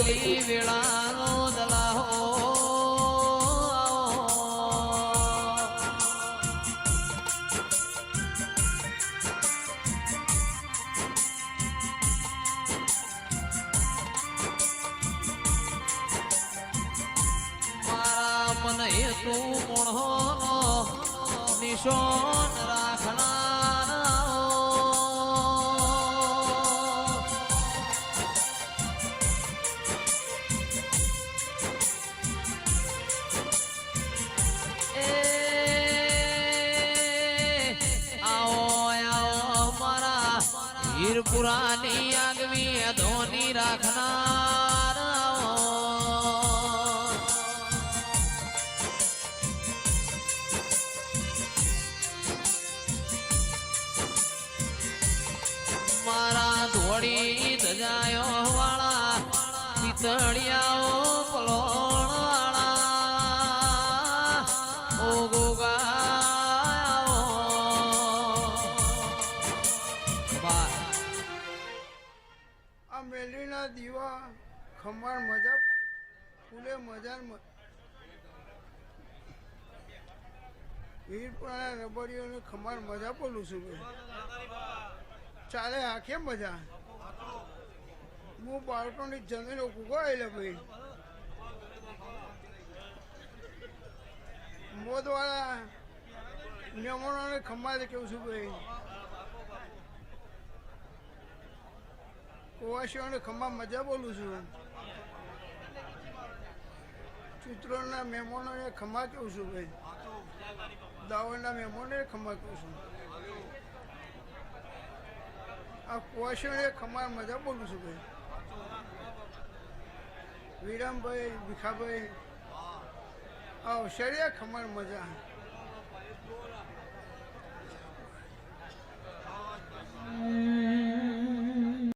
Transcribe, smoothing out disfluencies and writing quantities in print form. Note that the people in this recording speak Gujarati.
વેલી વેળાનો દલાહો મારા મન હેતુ મોણો નિશોન રાખનાર હીરપુરાની આગવી ધોની રાખનાર મારા ધોળી ધજાયો વાળા પિતળિયાઓ પલોણ વાળા ઓ ગોગા મેલીના દીવા ખંભાળ મજા ફૂલે મજા વીરપુરાના રબડીઓને ખંભાળ મજા બોલું છું ચાલે આખે મજા હું બાળકોની જમીનો કુગાયેલા ભાઈ મોદવાળા નિયમોને ખંભાળે કેવું છું ભાઈ કુવાસીઓને ખંભા મજા બોલું છું ચિત્રોના મહેમાનોને ખંભા કહું છું ભાઈ દાવણના મહેમાનોને ખંભા કહું છું આ કુવાસીઓને ખંભા મજા બોલું છું ભાઈ વિરામભાઈ ભીખાભાઈ આ અવસરિયા ખંભા મજા